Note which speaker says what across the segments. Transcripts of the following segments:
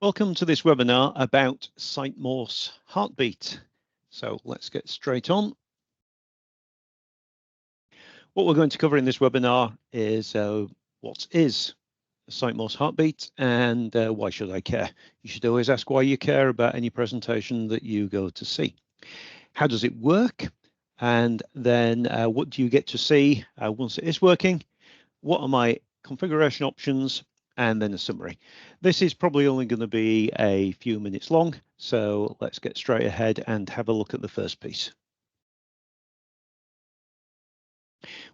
Speaker 1: Welcome to this webinar about Sitemorse Heartbeat. So let's get straight on. What we're going to cover in this webinar is what is Sitemorse Heartbeat and why should I care? You should always ask why you care about any presentation that you go to see. How does it work? And then what do you get to see once it is working? What are my configuration options? And then a summary. This is probably only going to be a few minutes long, so let's get straight ahead and have a look at the first piece.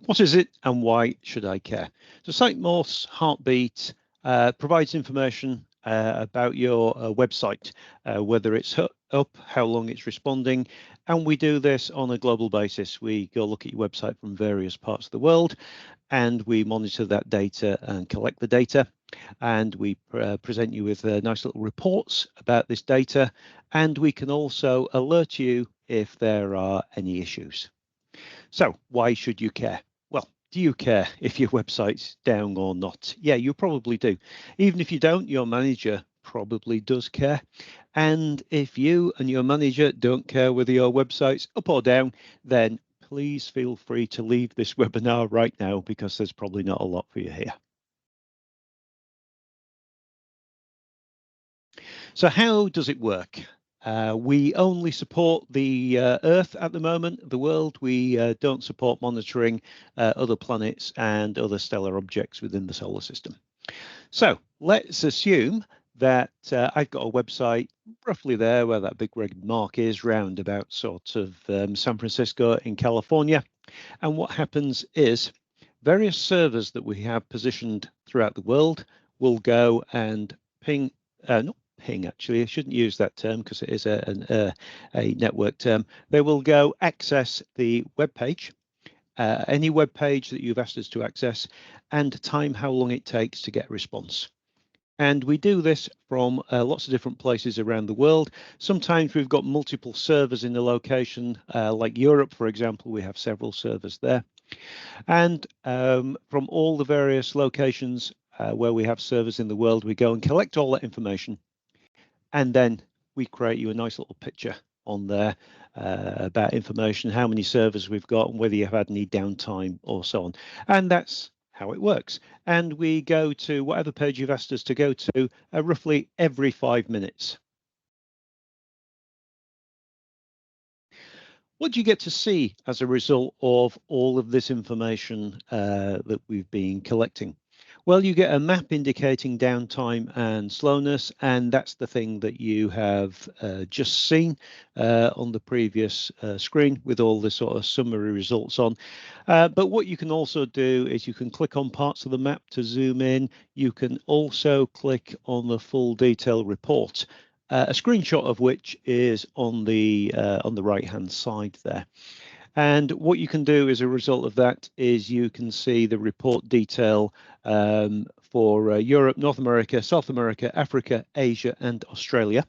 Speaker 1: What is it and why should I care? So Sitemorse Heartbeat provides information about your website, whether it's up, how long it's responding, and we do this on a global basis. We go look at your website from various parts of the world, and we monitor that data and collect the data, and we present you with nice little reports about this data, and we can also alert you if there are any issues. So why should you care? Well, do you care if your website's down or not? Yeah, you probably do. Even if you don't, your manager probably does care. And if you and your manager don't care whether your website's up or down, then please feel free to leave this webinar right now because there's probably not a lot for you here. So how does it work? We only support the Earth at the moment, the world. We don't support monitoring other planets and other stellar objects within the solar system. So let's assume that I've got a website roughly there where that big red mark is, round about sort of San Francisco in California. And what happens is various servers that we have positioned throughout the world will go and ping, not ping actually, I shouldn't use that term because it is a network term. They will go access the web page, any web page that you've asked us to access, and time how long it takes to get a response. And we do this from lots of different places around the world. Sometimes we've got multiple servers in the location, like Europe, for example, we have several servers there. And from all the various locations where we have servers in the world, we go and collect all that information. And then we create you a nice little picture on there about information, how many servers we've got, and whether you've had any downtime or so on. And that's how it works. And we go to whatever page you've asked us to go to roughly every 5 minutes. What do you get to see as a result of all of this information that we've been collecting? Well, you get a map indicating downtime and slowness, and that's the thing that you have just seen on the previous screen with all the sort of summary results on. But what you can also do is you can click on parts of the map to zoom in. You can also click on the full detail report, a screenshot of which is on the right-hand side there. And what you can do as a result of that is you can see the report detail for Europe, North America, South America, Africa, Asia, and Australia.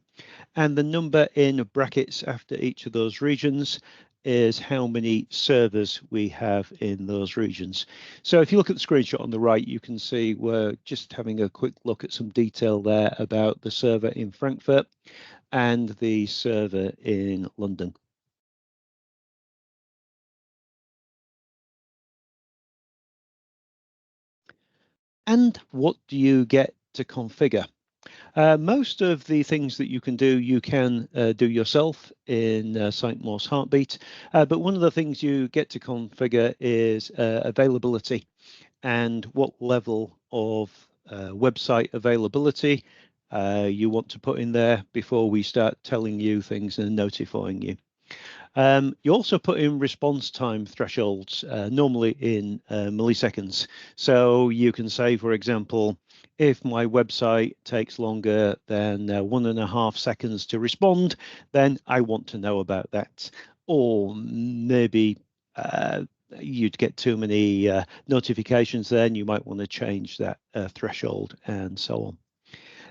Speaker 1: And the number in brackets after each of those regions is how many servers we have in those regions. So if you look at the screenshot on the right, you can see we're just having a quick look at some detail there about the server in Frankfurt and the server in London. And what do you get to configure? Most of the things that you can do, you can do yourself in Sitemorse Heartbeat, but one of the things you get to configure is availability and what level of website availability you want to put in there before we start telling you things and notifying you. You also put in response time thresholds, normally in milliseconds. So you can say, for example, if my website takes longer than 1.5 seconds to respond, then I want to know about that. Or maybe you'd get too many notifications then, you might want to change that threshold and so on.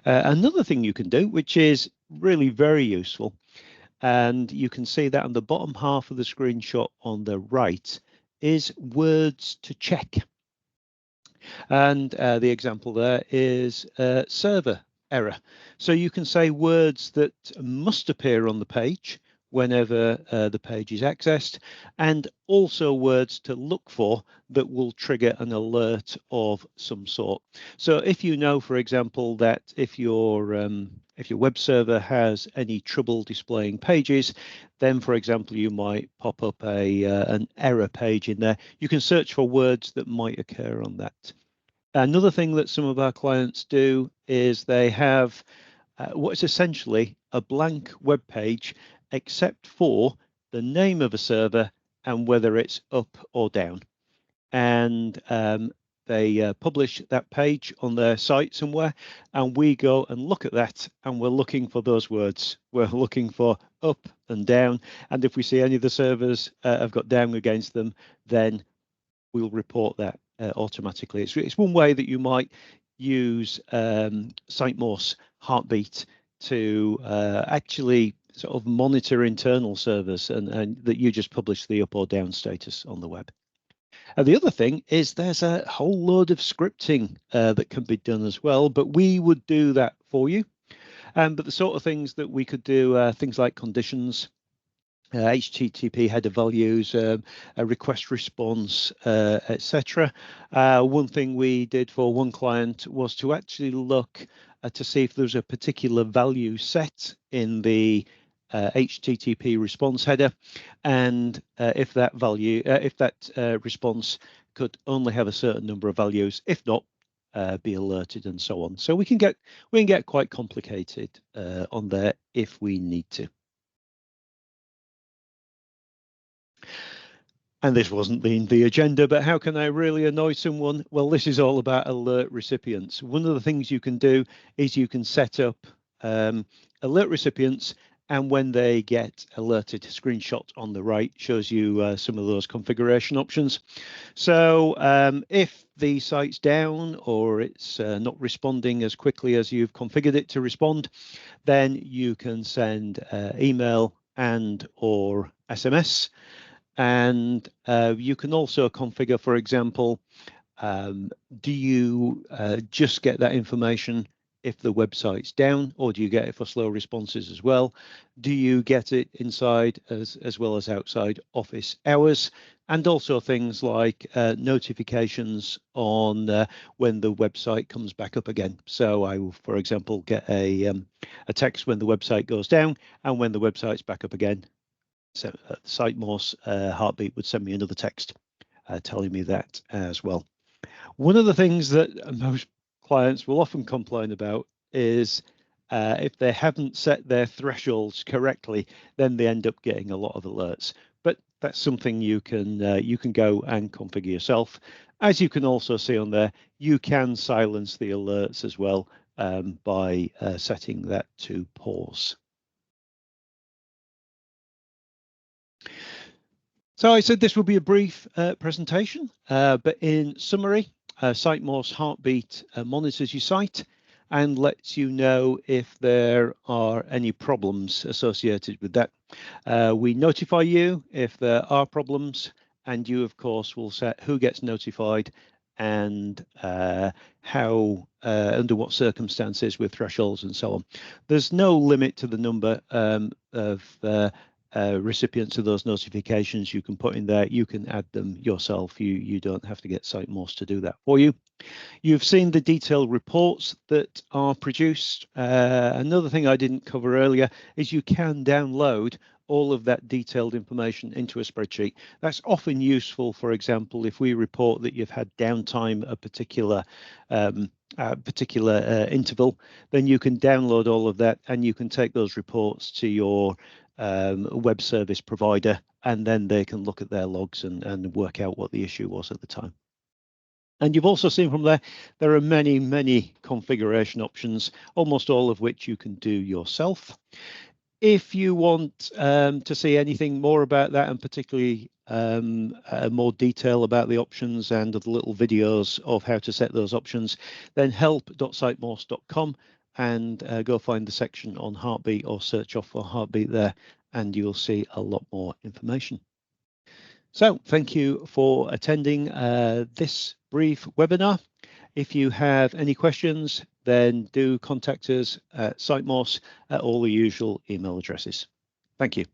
Speaker 1: Another thing you can do, which is really very useful, and you can see that on the bottom half of the screenshot on the right, is words to check. And the example there is server error. So you can say words that must appear on the page whenever the page is accessed, and also words to look for that will trigger an alert of some sort. So if you know, for example, that if your web server has any trouble displaying pages, then, for example, you might pop up an error page in there. You can search for words that might occur on that. Another thing that some of our clients do is they have what's essentially a blank web page, except for the name of a server and whether it's up or down. And they publish that page on their site somewhere, and we go and look at that, and we're looking for those words. We're looking for up and down, and if we see any of the servers have got down against them, then we'll report that automatically. It's one way that you might use Sitemorse Heartbeat to actually sort of monitor internal servers and that you just publish the up or down status on the web. And the other thing is there's a whole load of scripting that can be done as well, but we would do that for you. But the sort of things that we could do, things like conditions, HTTP header values, a request response, etc. One thing we did for one client was to actually look to see if there's a particular value set in the HTTP response header, and if that value, if that response could only have a certain number of values, if not, be alerted and so on. So we can get quite complicated on there if we need to. And this wasn't the agenda, but how can I really annoy someone? Well, this is all about alert recipients. One of the things you can do is you can set up alert recipients, and when they get alerted, screenshot on the right shows you some of those configuration options. So if the site's down or it's not responding as quickly as you've configured it to respond, then you can send email and or SMS. And you can also configure, for example, do you just get that information if the website's down, or do you get it for slow responses as well? Do you get it inside as well as outside office hours? And also things like notifications on when the website comes back up again. So I will, for example, get a text when the website goes down, and when the website's back up again, so Sitemorse Heartbeat would send me another text telling me that as well. One of the things that most clients will often complain about is if they haven't set their thresholds correctly, then they end up getting a lot of alerts. But that's something you can go and configure yourself. As you can also see on there, you can silence the alerts as well by setting that to pause. So I said this will be a brief presentation, but in summary, Sitemorse Heartbeat monitors your site and lets you know if there are any problems associated with that. We notify you if there are problems, and you, of course, will set who gets notified and how, under what circumstances with thresholds and so on. There's no limit to the number of recipients of those notifications you can put in there. You can add them yourself. You don't have to get Sitemorse to do that for you. You've seen the detailed reports that are produced. Another thing I didn't cover earlier is you can download all of that detailed information into a spreadsheet. That's often useful, for example, if we report that you've had downtime a particular interval, then you can download all of that and you can take those reports to your web service provider, and then they can look at their logs and work out what the issue was at the time. And you've also seen from there are many, many configuration options, almost all of which you can do yourself. If you want to see anything more about that, and particularly more detail about the options and the little videos of how to set those options, then help.sitemorse.com and go find the section on Heartbeat or search off for Heartbeat there, and you'll see a lot more information. So thank you for attending this brief webinar. If you have any questions, then do contact us at Sitemorse at all the usual email addresses. Thank you.